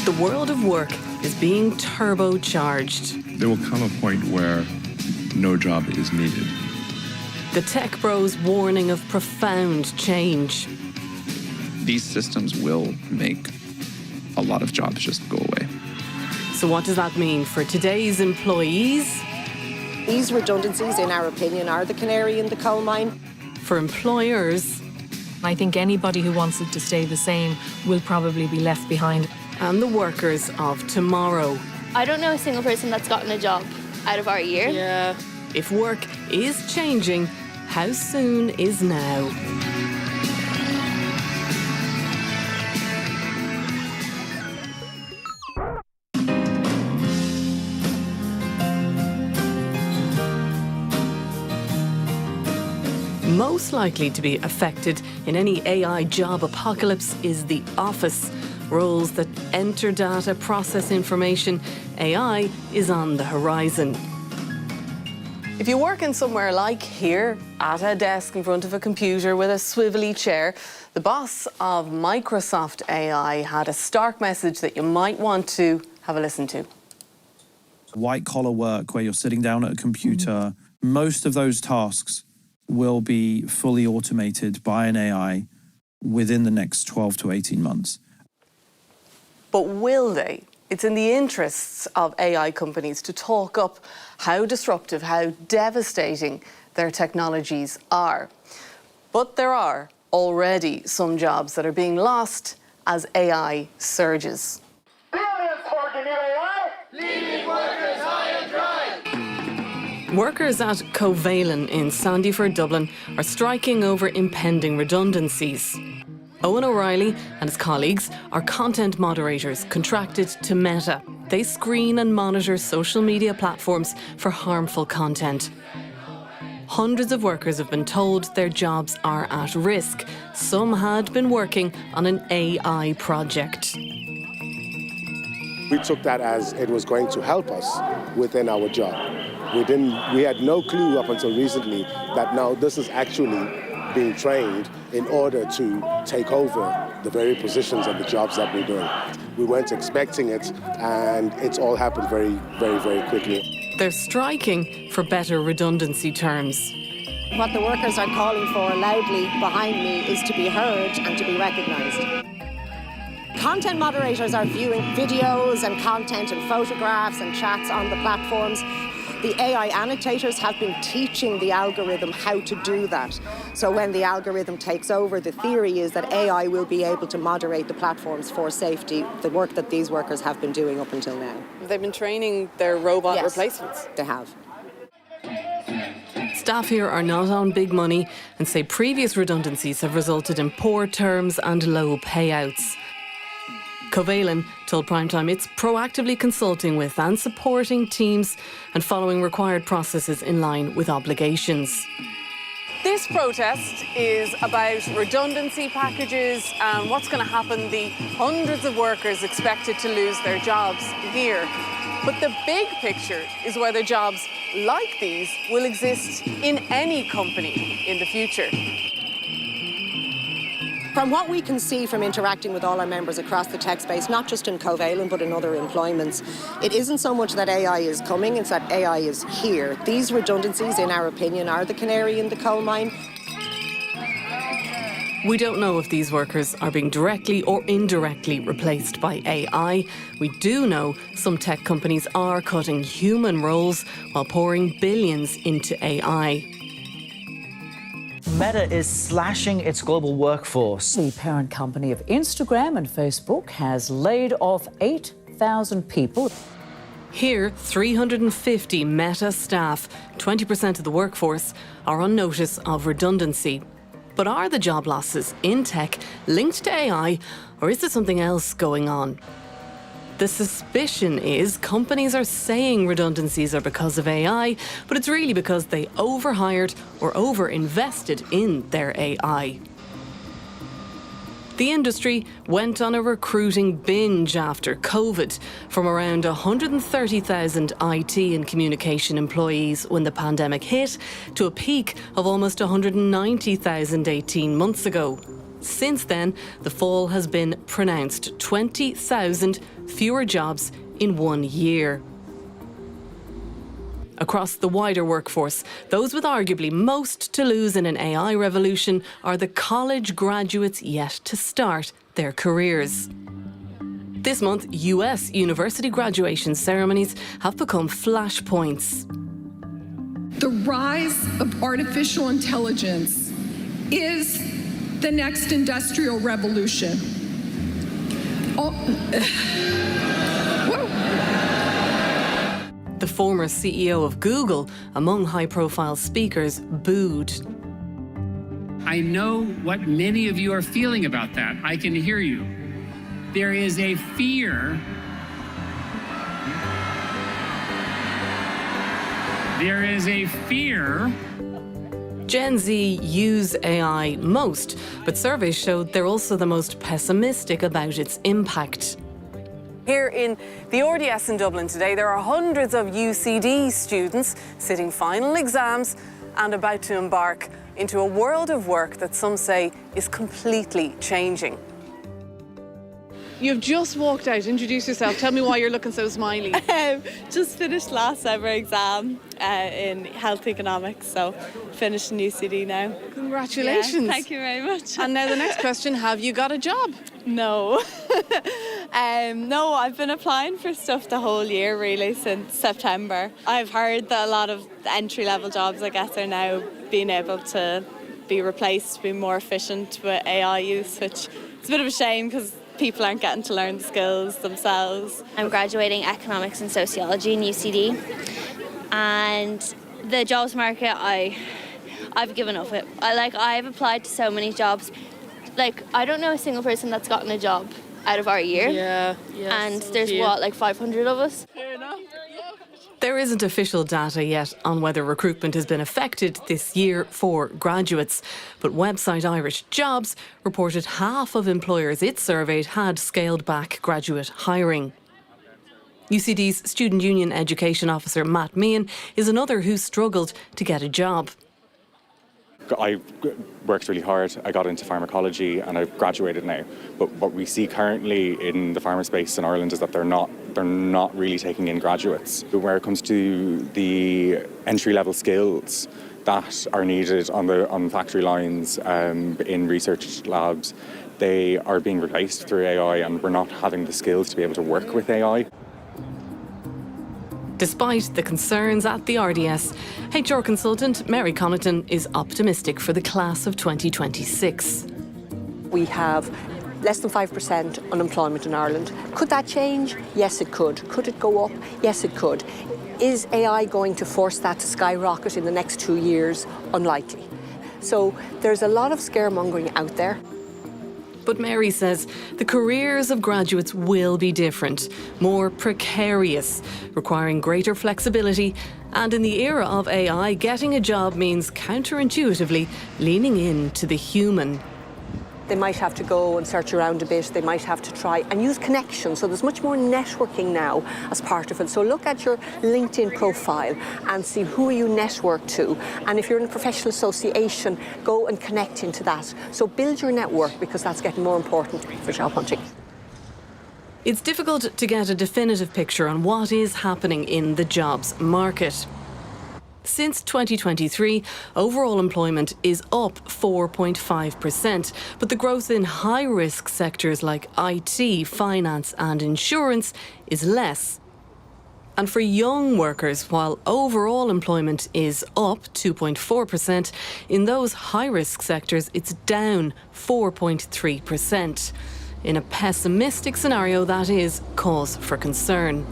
The world of work is being turbocharged. There will come a point where no job is needed. The tech bros warning of profound change. These systems will make a lot of jobs just go away. So what does that mean for today's employees? These redundancies, in our opinion, are the canary in the coal mine. For employers? I think anybody who wants it to stay the same will probably be left behind. And the workers of tomorrow. I don't know a single person that's gotten a job out of our year. Yeah. If work is changing, how soon is now? Most likely to be affected in any AI job apocalypse is the office. Roles that enter data, process information. AI is on the horizon. If you work in somewhere like here, at a desk in front of a computer with a swivelly chair, the boss of Microsoft AI had a stark message that you might want to have a listen to. White-collar work where you're sitting down at a computer, most of those tasks will be fully automated by an AI within the next 12 to 18 months. But will they? It's in the interests of AI companies to talk up how disruptive, how devastating their technologies are. But there are already some jobs that are being lost as AI surges. Workers at Covalent in Sandyford, Dublin, are striking over impending redundancies. Owen O'Reilly and his colleagues are content moderators contracted to Meta. They screen and monitor social media platforms for harmful content. Hundreds of workers have been told their jobs are at risk. Some had been working on an AI project. We took that as it was going to help us within our job. We had no clue up until recently that now this is actually being trained in order to take over the very positions and the jobs that we're doing. We weren't expecting it, and it's all happened very, very, very quickly. They're striking for better redundancy terms. What the workers are calling for loudly behind me is to be heard and to be recognised. Content moderators are viewing videos and content and photographs and chats on the platforms. The AI annotators have been teaching the algorithm how to do that. So when the algorithm takes over, the theory is that AI will be able to moderate the platforms for safety, the work that these workers have been doing up until now. They've been training their robot replacements? They have. Staff here are not on big money and say previous redundancies have resulted in poor terms and low payouts. Covalent told Primetime it's proactively consulting with and supporting teams and following required processes in line with obligations. This protest is about redundancy packages and what's going to happen, the hundreds of workers expected to lose their jobs here. But the big picture is whether jobs like these will exist in any company in the future. From what we can see from interacting with all our members across the tech space, not just in Covalent but in other employments, it isn't so much that AI is coming, it's that AI is here. These redundancies, in our opinion, are the canary in the coal mine. We don't know if these workers are being directly or indirectly replaced by AI. We do know some tech companies are cutting human roles while pouring billions into AI. Meta is slashing its global workforce. The parent company of Instagram and Facebook has laid off 8,000 people. Here, 350 Meta staff, 20% of the workforce, are on notice of redundancy. But are the job losses in tech linked to AI, or is there something else going on? The suspicion is companies are saying redundancies are because of AI, but it's really because they overhired or overinvested in their AI. The industry went on a recruiting binge after COVID, from around 130,000 IT and communication employees when the pandemic hit to a peak of almost 190,000 18 months ago. Since then, the fall has been pronounced: 20,000 fewer jobs in 1 year. Across the wider workforce, those with arguably most to lose in an AI revolution are the college graduates yet to start their careers. This month, US university graduation ceremonies have become flashpoints. The rise of artificial intelligence is the next industrial revolution. The former CEO of Google, among high-profile speakers, booed. I know what many of you are feeling about that. I can hear you. There is a fear. There is a fear. Gen Z use AI most, but surveys showed they're also the most pessimistic about its impact. Here in the RDS in Dublin today, there are hundreds of UCD students sitting final exams and about to embark into a world of work that some say is completely changing. You've just walked out. Introduce yourself. Tell me why you're looking so smiley. Just finished last ever exam in health economics, so finished in UCD now. Congratulations. Yeah, thank you very much. And now the next question, have you got a job? No. No, I've been applying for stuff the whole year, really, since September. I've heard that a lot of entry-level jobs, I guess, are now being able to be replaced, be more efficient with AI use, which is a bit of a shame because people aren't getting to learn the skills themselves. I'm graduating economics and sociology in UCD, and the jobs market, I've given up with. I've applied to so many jobs. I don't know a single person that's gotten a job out of our year. Yeah. And there's 500 of us. There isn't official data yet on whether recruitment has been affected this year for graduates, but website Irish Jobs reported half of employers it surveyed had scaled back graduate hiring. UCD's Student Union Education Officer Matt Meehan is another who struggled to get a job. I worked really hard. I got into pharmacology and I've graduated now. But what we see currently in the pharma space in Ireland is that they're not really taking in graduates. But where it comes to the entry-level skills that are needed on factory lines, in research labs, they are being replaced through AI, and we're not having the skills to be able to work with AI. Despite the concerns at the RDS, HR consultant Mary Connaughton is optimistic for the class of 2026. We have less than 5% unemployment in Ireland. Could that change? Yes, it could. Could it go up? Yes, it could. Is AI going to force that to skyrocket in the next 2 years? Unlikely. So there's a lot of scaremongering out there. But Mary says the careers of graduates will be different, more precarious, requiring greater flexibility. And in the era of AI, getting a job means counterintuitively leaning into the human. They might have to go and search around a bit. They might have to try and use connections. So there's much more networking now as part of it. So look at your LinkedIn profile and see who you network to. And if you're in a professional association, go and connect into that. So build your network, because that's getting more important for job hunting. It's difficult to get a definitive picture on what is happening in the jobs market. Since 2023, overall employment is up 4.5%, but the growth in high-risk sectors like IT, finance and insurance is less. And for young workers, while overall employment is up 2.4%, in those high-risk sectors it's down 4.3%. In a pessimistic scenario, that is cause for concern.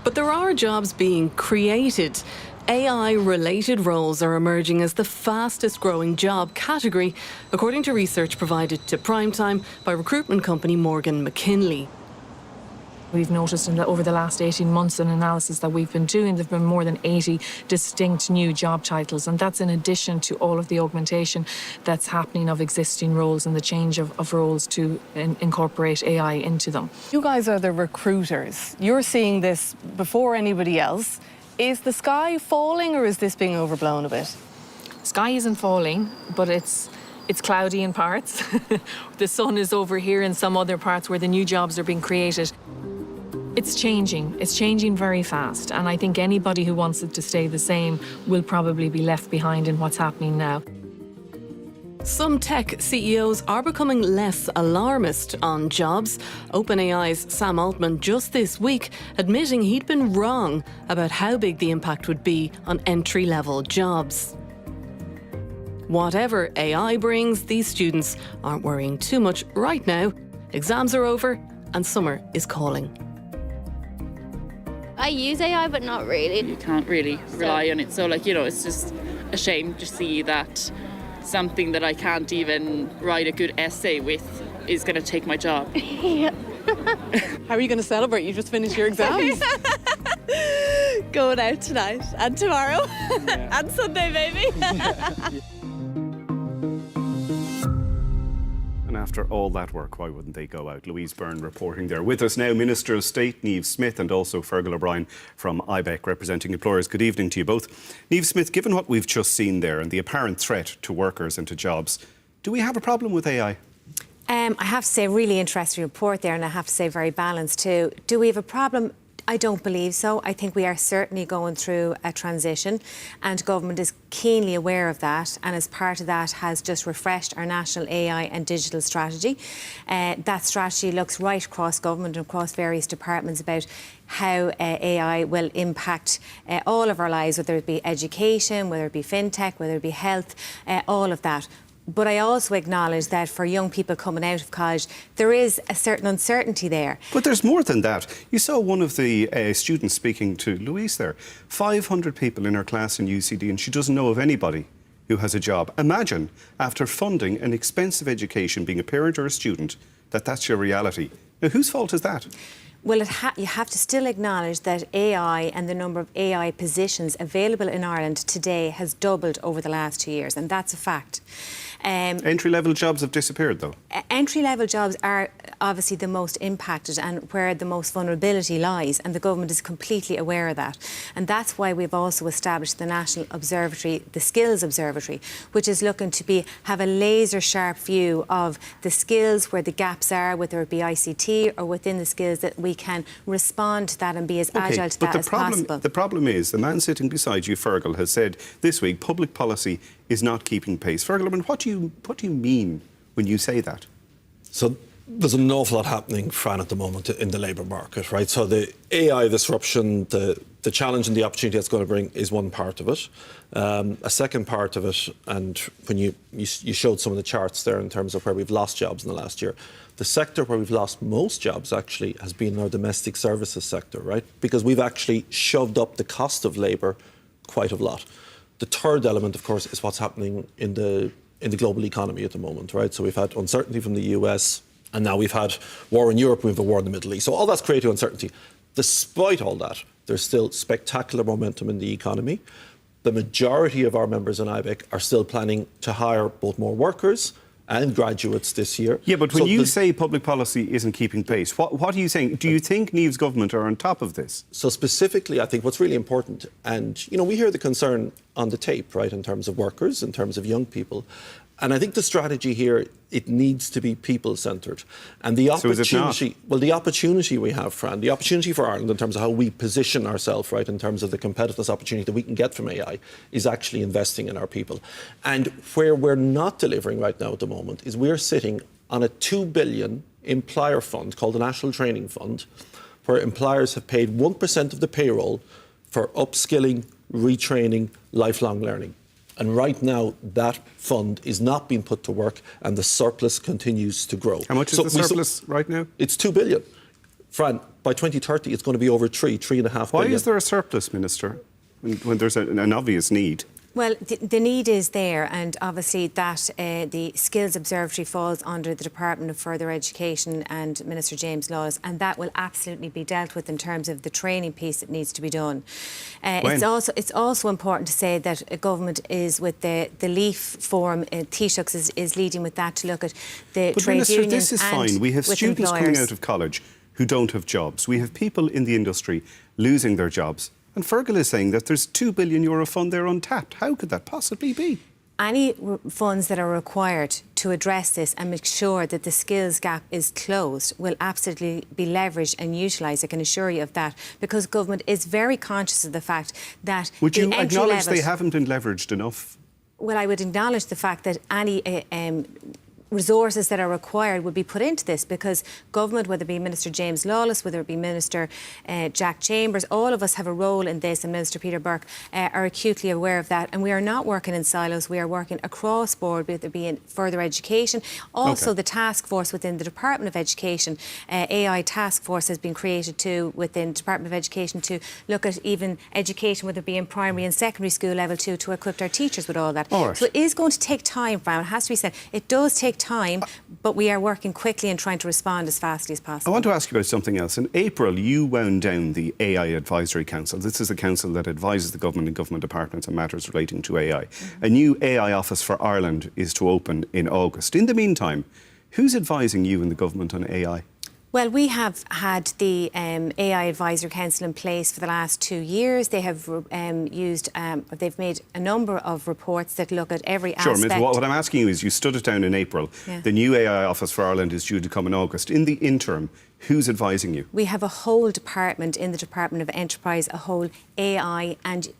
But there are jobs being created. AI-related roles are emerging as the fastest-growing job category, according to research provided to Primetime by recruitment company Morgan McKinley. We've noticed over the last 18 months, an analysis that we've been doing, there have been more than 80 distinct new job titles, and that's in addition to all of the augmentation that's happening of existing roles and the change of roles to incorporate AI into them. You guys are the recruiters. You're seeing this before anybody else. Is the sky falling, or is this being overblown a bit? Sky isn't falling, but It's cloudy in parts. The sun is over here in some other parts where the new jobs are being created. It's changing. It's changing very fast. And I think anybody who wants it to stay the same will probably be left behind in what's happening now. Some tech CEOs are becoming less alarmist on jobs. OpenAI's Sam Altman just this week admitting he'd been wrong about how big the impact would be on entry-level jobs. Whatever AI brings, these students aren't worrying too much right now. Exams are over and summer is calling. I use AI, but not really. You can't really rely on it. So, it's just a shame to see that something that I can't even write a good essay with is going to take my job. Yeah. How are you going to celebrate? You just finished your exams. Going out tonight and tomorrow and Sunday, maybe. And after all that work, why wouldn't they go out? Louise Byrne reporting there. With us now, Minister of State Niamh Smith and also Fergal O'Brien from IBEC representing employers. Good evening to you both. Niamh Smith, given what we've just seen there and the apparent threat to workers and to jobs, do we have a problem with AI? I have to say, really interesting report there, and I have to say very balanced too. Do we have a problem? I don't believe so. I think we are certainly going through a transition, and government is keenly aware of that, and as part of that has just refreshed our national AI and digital strategy. That strategy looks right across government and across various departments about how AI will impact all of our lives, whether it be education, whether it be fintech, whether it be health, all of that. But I also acknowledge that for young people coming out of college, there is a certain uncertainty there. But there's more than that. You saw one of the students speaking to Louise there. 500 people in her class in UCD, and she doesn't know of anybody who has a job. Imagine, after funding an expensive education, being a parent or a student, that's your reality. Now, whose fault is that? Well, you have to still acknowledge that AI and the number of AI positions available in Ireland today has doubled over the last 2 years, and that's a fact. Entry-level jobs have disappeared, though. Entry-level jobs are obviously the most impacted and where the most vulnerability lies, and the government is completely aware of that. And that's why we've also established the National Observatory, the Skills Observatory, which is looking to have a laser-sharp view of the skills, where the gaps are, whether it be ICT or within the skills, that we can respond to that and be as agile to that as possible. The problem is, the man sitting beside you, Fergal, has said this week public policy is not keeping pace. Fergal, I mean, what do you mean when you say that? So there's an awful lot happening, Fran, at the moment in the labour market, right? So the AI disruption, the challenge and the opportunity that's going to bring is one part of it. A second part of it, and when you showed some of the charts there in terms of where we've lost jobs in the last year, the sector where we've lost most jobs actually has been our domestic services sector, right? Because we've actually shoved up the cost of labour quite a lot. The third element, of course, is what's happening in the global economy at the moment, right? So we've had uncertainty from the US, and now we've had war in Europe, we have a war in the Middle East. So all that's creating uncertainty. Despite all that, there's still spectacular momentum in the economy. The majority of our members in IBEC are still planning to hire both more workers and graduates this year. Yeah, but when you say public policy isn't keeping pace, what are you saying? Do you think Niamh's government are on top of this? So specifically, I think what's really important, and, we hear the concern on the tape, right, in terms of workers, in terms of young people. And I think the strategy here, it needs to be people-centred. And the opportunity, the opportunity we have, Fran, the opportunity for Ireland in terms of how we position ourselves, right, in terms of the competitiveness opportunity that we can get from AI, is actually investing in our people. And where we're not delivering right now at the moment is we're sitting on a 2 billion employer fund called the National Training Fund, where employers have paid 1% of the payroll for upskilling, retraining, lifelong learning. And right now, that fund is not being put to work, and the surplus continues to grow. How much is the surplus right now? It's 2 billion. Fran, by 2030, it's going to be over 3.5 billion. Why is there a surplus, Minister, when there's an obvious need? Well, the need is there, and obviously that the Skills Observatory falls under the Department of Further Education and Minister James Laws, and that will absolutely be dealt with in terms of the training piece that needs to be done. It's also important to say that a government is with the LEAF Forum, Taoiseach is leading with that to look at the but trade Minister, unions this is and fine. We have students coming out of college who don't have jobs. We have people in the industry losing their jobs. And Fergal is saying that there's €2 billion fund there untapped. How could that possibly be? any funds that are required to address this and make sure that the skills gap is closed will absolutely be leveraged and utilised. I can assure you of that, because government is very conscious of the fact that Would you the entry acknowledge level, they haven't been leveraged enough? Well, I would acknowledge the fact that any resources that are required would be put into this, because government, whether it be Minister James Lawless, whether it be Minister Jack Chambers, all of us have a role in this, and Minister Peter Burke are acutely aware of that. And we are not working in silos, we are working across board, whether it be in further education. Also, the task force within the Department of Education, AI task force has been created too within the Department of Education to look at even education, whether it be in primary and secondary school level too, to equip our teachers with all that. So it is going to take time, Fran, it has to be said. It does take time, but we are working quickly and trying to respond as fastly as possible. I want to ask you about something else. In April, you wound down the AI Advisory Council. This is the council that advises the government and government departments on matters relating to AI. A new AI office for Ireland is to open in August. In the meantime, who's advising you and the government on AI? Well, we have had the AI Advisory Council in place for the last 2 years. They have they've made a number of reports that look at every aspect. Sure, what I'm asking you is, you stood it down in April. Yeah. The new AI Office for Ireland is due to come in August. In the interim, who's advising you? We have a whole department in the Department of Enterprise, a whole AI and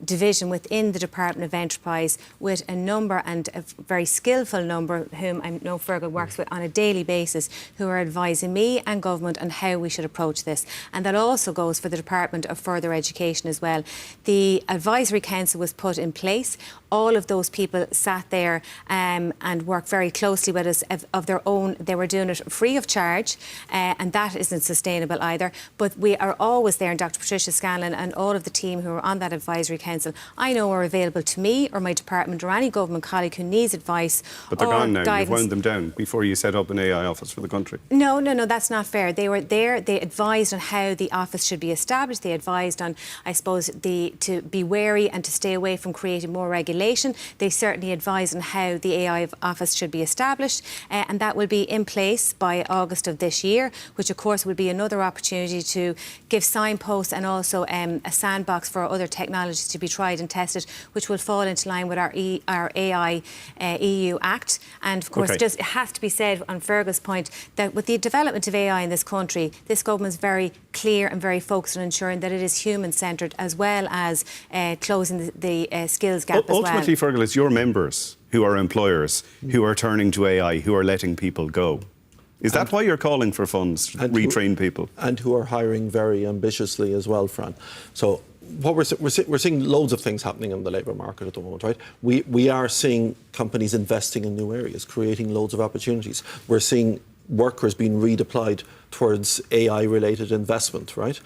division within the Department of Enterprise, with a number, and a very skillful number, whom I know Fergal works with on a daily basis, who are advising me and government on how we should approach this. And that also goes for the Department of Further Education as well. The Advisory Council was put in place. All of those people sat there and worked very closely with us of their own. They were doing it free of charge, and that isn't sustainable either. But we are always there, and Dr. Patricia Scanlon and all of the team who are on that Advisory Council, I know, are available to me or my department or any government colleague who needs advice. But they're gone now. Guidance. You've wound them down before you set up an AI office for the country. No, that's not fair. They were there. They advised on how the office should be established. They advised on, I suppose, to be wary and to stay away from creating more regulation. They certainly advised on how the AI office should be established, and that will be in place by August of this year, which of course will be another opportunity to give signposts and also a sandbox for other technologies to be tried and tested, which will fall into line with our AI EU Act. And of course, just it has to be said on Fergal's point that with the development of AI in this country, this government is very clear and very focused on ensuring that it is human-centred, as well as closing the skills gap as well. Ultimately, Fergal, it's your members who are employers, who are turning to AI, who are letting people go. Is that why you're calling for funds to retrain people? And who are hiring very ambitiously as well, Fran. So what we're seeing loads of things happening in the labour market at the moment, right? We are seeing companies investing in new areas, creating loads of opportunities. We're seeing workers being redeployed towards AI-related investment, right?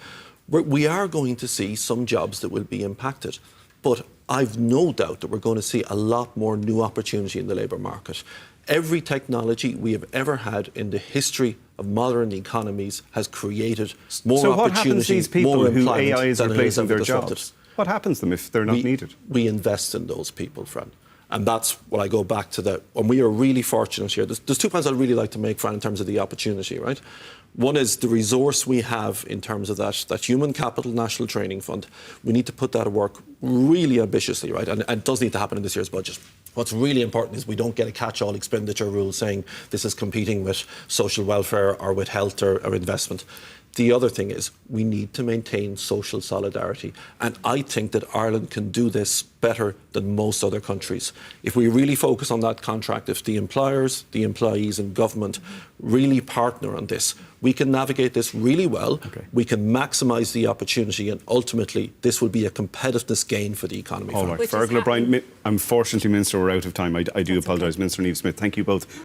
We are going to see some jobs that will be impacted, but I've no doubt that we're going to see a lot more new opportunity in the labour market. Every technology we have ever had in the history of modern economies has created more so what opportunity, happens to these people more who employment AI is than it has replacing ever their disrupted. jobs? What happens to them if they're not needed? We invest in those people, Fran. And that's what I go back to that. And we are really fortunate here. There's 2 points I'd really like to make, Fran, in terms of the opportunity, right? One is the resource we have in terms of that human capital national training fund. We need to put that to work really ambitiously, right? And it does need to happen in this year's budget. What's really important is we don't get a catch-all expenditure rule saying this is competing with social welfare or with health or investment. The other thing is we need to maintain social solidarity. And I think that Ireland can do this better than most other countries. If we really focus on that contract, if the employers, the employees and government really partner on this, we can navigate this really well. We can maximise the opportunity, and ultimately this will be a competitiveness gain for the economy. All right, Fergal O'Brien, unfortunately, Minister, we're out of time. I do apologise. Minister Niamh Smith, thank you both.